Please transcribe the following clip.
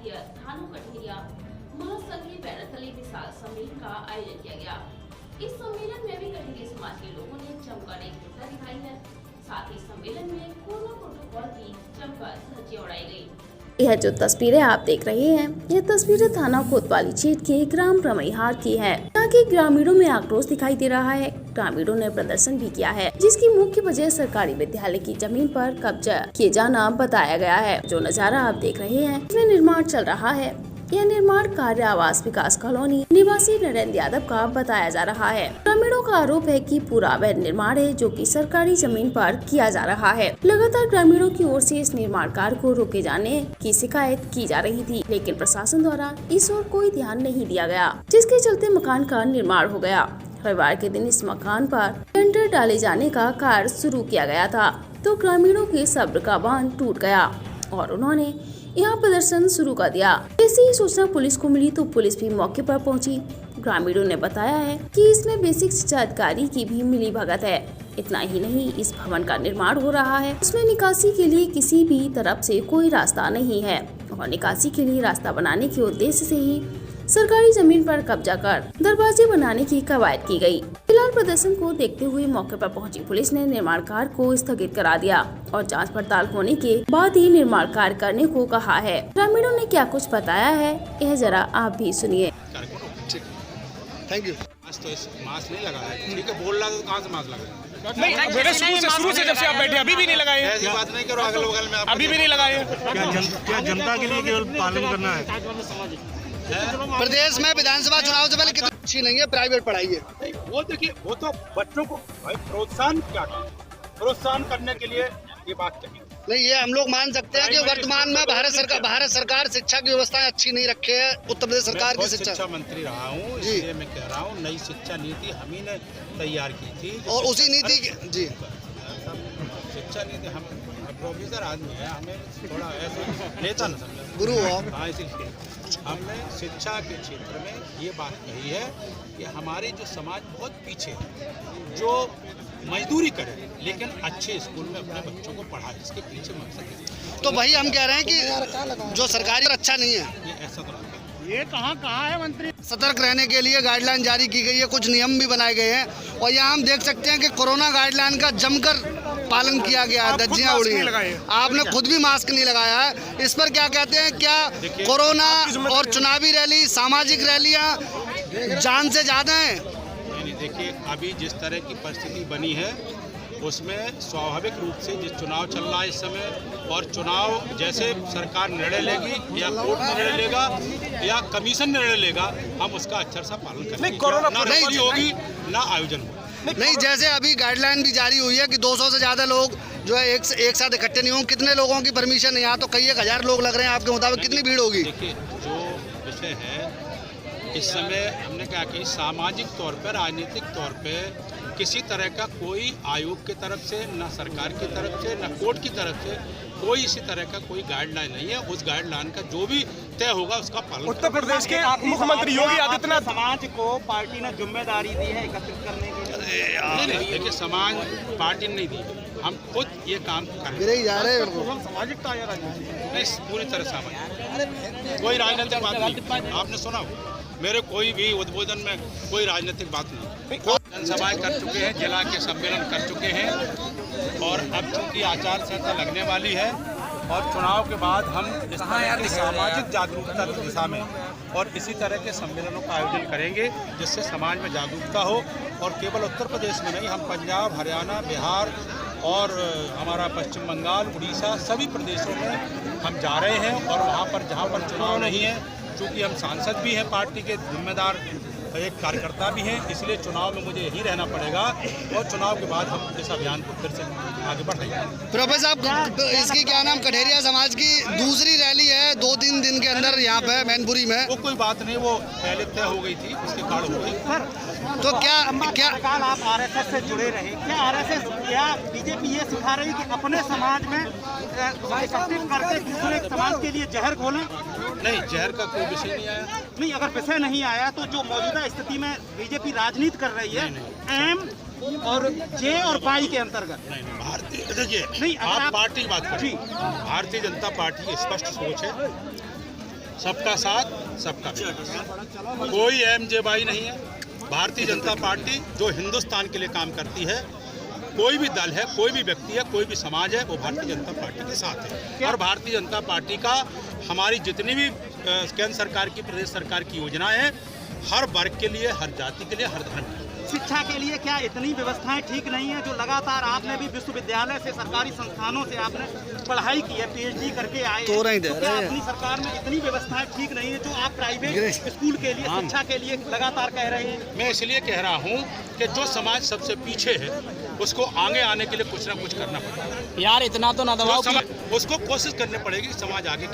भारतीय थानों कठेरिया महासंघ के बैनर तले विशाल सम्मेलन का आयोजन किया गया। इस सम्मेलन में भी कठेरिया समाज के लोगों ने जमकर एकजुटता दिखाई है। साथ ही सम्मेलन में कोरोना प्रोटोकॉल की जमकर धज्जियां उड़ाई गयी। यह जो तस्वीरें आप देख रहे हैं, यह तस्वीरें थाना कोतवाली क्षेत्र के ग्राम रमैहार की है। यहाँ के ग्रामीणों में आक्रोश दिखाई दे रहा है। ग्रामीणों ने प्रदर्शन भी किया है, जिसकी मुख्य वजह सरकारी विद्यालय की जमीन पर कब्जा किए जाना बताया गया है। जो नजारा आप देख रहे हैं, इसमें निर्माण चल रहा है। यह निर्माण कार्य आवास विकास कॉलोनी निवासी नरेंद्र यादव का बताया जा रहा है। ग्रामीणों का आरोप है कि पूरा अवैध निर्माण है, जो कि सरकारी जमीन पर किया जा रहा है। लगातार ग्रामीणों की ओर से इस निर्माण कार्य को रोके जाने की शिकायत की जा रही थी, लेकिन प्रशासन द्वारा इस ओर कोई ध्यान नहीं दिया गया, जिसके चलते मकान का निर्माण हो गया। रविवार के दिन इस मकान पर टेंडर डाले जाने का कार्य शुरू किया गया था, तो ग्रामीणों के सब्र का बांध टूट गया और उन्होंने यहाँ प्रदर्शन शुरू कर दिया। जैसे ही सूचना पुलिस को मिली तो पुलिस भी मौके पर पहुंची। ग्रामीणों ने बताया है कि इसमें बेसिक शिक्षा अधिकारी की भी मिली भगत है। इतना ही नहीं, इस भवन का निर्माण हो रहा है, उसमें निकासी के लिए किसी भी तरफ से कोई रास्ता नहीं है और निकासी के लिए रास्ता बनाने के उद्देश्य से ही सरकारी जमीन पर कब्जा कर दरवाजे बनाने की कवायद की गई। फिलहाल प्रदर्शन को देखते हुए मौके पर पहुंची पुलिस ने निर्माण कार्य को स्थगित करा दिया और जांच पड़ताल होने के बाद ही निर्माण कार्य करने को कहा है। ग्रामीणों ने क्या कुछ बताया है, यह जरा आप भी सुनिए। Thank you. मास्क नहीं लगा है, ठीक है, बोल रहा तो कहाँ से मास्क लगा? नहीं, मेरे शुरू से जब से आप बैठे अभी भी नहीं लगाए। ऐसी बात नहीं करो, अगल बगल में आप अभी भी नहीं लगाए। क्या जनता के लिए केवल पालन करना है? प्रदेश में विधानसभा चुनाव से पहले कितनी अच्छी नहीं है प्राइवेट पढ़ाई है। वो देखिए, वो तो बच्चों को भाई प्रोत्साहन क्या प्रोत्साहन करने के लिए ये बात कही नहीं, ये हम लोग मान सकते हैं कि वर्तमान में भारत सरकार शिक्षा की व्यवस्था अच्छी नहीं रखे है। उत्तर प्रदेश सरकार की शिक्षा मंत्री रहा हूँ, इसलिए मैं कह रहा हूँ नई शिक्षा नीति हम ही ने तैयार की थी और उसी नीति जी शिक्षा नीति हम प्रोफेसर आदमी है, हमें थोड़ा ऐसे लेता न समझे गुरु हो। हाँ, इसीलिए हमने शिक्षा के क्षेत्र में ये बात कही है कि हमारे जो समाज बहुत पीछे है, जो मजदूरी करे लेकिन अच्छे स्कूल में अपने बच्चों को पढ़ाए, इसके पीछे मकसद है। तो वही हम कह रहे हैं कि जो सरकारी अच्छा नहीं है, ये ऐसा तो ये कहाँ है मंत्री? सतर्क रहने के लिए गाइडलाइन जारी की गई है, कुछ नियम भी बनाए गए हैं और यहाँ हम देख सकते हैं कि कोरोना गाइडलाइन का जमकर पालन किया गया है। धज्जियां उड़ी हैं, आपने खुद भी मास्क नहीं लगाया है। इस पर क्या कहते हैं? क्या कोरोना और चुनावी रैली, सामाजिक रैलियां जान से ज्यादा हैं? नहीं, देखिए, अभी जिस तरह की परिस्थिति बनी है उसमें स्वाभाविक रूप से जिस चुनाव चल रहा है इस समय, और चुनाव जैसे सरकार निर्णय लेगी या कोर्ट निर्णय लेगा या कमीशन निर्णय लेगा, हम उसका अच्छा सा पालन करेंगे। नहीं, कोरोना ना रैली होगी ना आयोजन होगा। नहीं, जैसे अभी गाइडलाइन भी जारी हुई है कि 200 से ज्यादा लोग जो है एक साथ इकट्ठे नहीं होंगे। कितने लोगों की परमिशन है? यहाँ तो कई 1000 लोग लग रहे हैं, आपके मुताबिक कितनी भीड़ होगी? देखिए, जो विषय है इस समय हमने कहा कि सामाजिक तौर पर, राजनीतिक तौर पर किसी तरह का कोई आयोग की तरफ से, न सरकार की तरफ से, न कोर्ट की तरफ से कोई इसी तरह का कोई गाइडलाइन नहीं है। उस गाइडलाइन का जो भी तय होगा उसका पालन। उत्तर प्रदेश के मुख्यमंत्री योगी आदित्यनाथ, समाज को पार्टी ने जिम्मेदारी दी है एकत्रित करने की। नहीं, देखिए, समाज पार्टी नहीं दी, हम खुद ये काम कर गिरे ही जा रहे हैं। सामाजिकता या राजनीति? नहीं, पूरी तरह सामाजिक, कोई राजनीतिक बात नहीं। आपने सुना मेरे कोई भी उद्बोधन में कोई राजनीतिक बात नहीं। जनसभाएं कर चुके हैं, जिला के सम्मेलन कर चुके हैं और अब चूंकि आचार संहिता लगने वाली है और चुनाव के बाद हम इस तरह की सामाजिक जागरूकता की दिशा में और इसी तरह के सम्मेलनों का आयोजन करेंगे जिससे समाज में जागरूकता हो। और केवल उत्तर प्रदेश में नहीं, हम पंजाब, हरियाणा, बिहार और हमारा पश्चिम बंगाल, उड़ीसा, सभी प्रदेशों में हम जा रहे हैं और वहाँ पर जहाँ पर चुनाव नहीं है, चूँकि हम सांसद भी हैं, पार्टी के जिम्मेदार एक कार्यकर्ता भी हैं, इसलिए चुनाव में मुझे यही रहना पड़ेगा और चुनाव के बाद हम इस अभियान को फिर से आगे बढ़ाएंगे। प्रोफेसर साहब, इसकी क्या नाम, कठेरिया समाज की दूसरी रैली है 2-3 दिन के अंदर यहाँ पे मैनपुरी में। वो कोई बात नहीं, वो पहले तय हो गई थी, उसके कारण हो गई। तो क्या आप आरएसएस से जुड़े रहे, क्या आरएसएस, क्या बीजेपी ये सिखा रही कि अपने समाज में एकत्रित करके दूसरे समाज के लिए जहर घोलें? नहीं, जहर का कोई विषय नहीं आया। नहीं, अगर विषय नहीं आया तो जो मौजूदा स्थिति में बीजेपी राजनीति कर रही है एम और जे और वाई के अंतर्गत। नहीं, भारतीय, देखिए, नहीं, आप पार्टी की बात करें, जी, भारतीय जनता पार्टी की स्पष्ट सोच है, सबका साथ सबका विकास। कोई एमजेबाई नहीं है। भारतीय जनता पार्टी जो हिंदुस्तान के लिए काम करती है, कोई भी दल है, कोई भी व्यक्ति है, कोई भी समाज है, वो भारतीय जनता पार्टी के साथ है। और भारतीय जनता पार्टी का हमारी जितनी भी केंद्र सरकार की, प्रदेश सरकार की योजनाएं हैं, हर वर्ग के लिए, हर जाति के लिए, हर धर्म के लिए। शिक्षा के लिए क्या इतनी व्यवस्थाएं ठीक नहीं है? जो लगातार आपने भी विश्वविद्यालय से, सरकारी संस्थानों से आपने पढ़ाई की है, पीएचडी करके आए हैं, तो क्या अपनी सरकार में इतनी व्यवस्थाएं ठीक नहीं है जो आप प्राइवेट स्कूल के लिए, शिक्षा के लिए लगातार कह रहे हैं? मैं इसलिए कह रहा हूँ कि जो समाज सबसे पीछे है उसको आगे आने के लिए कुछ ना कुछ करना पड़ेगा यार, इतना तो ना दबाओ। उसको कोशिश करनी पड़ेगी समाज आगे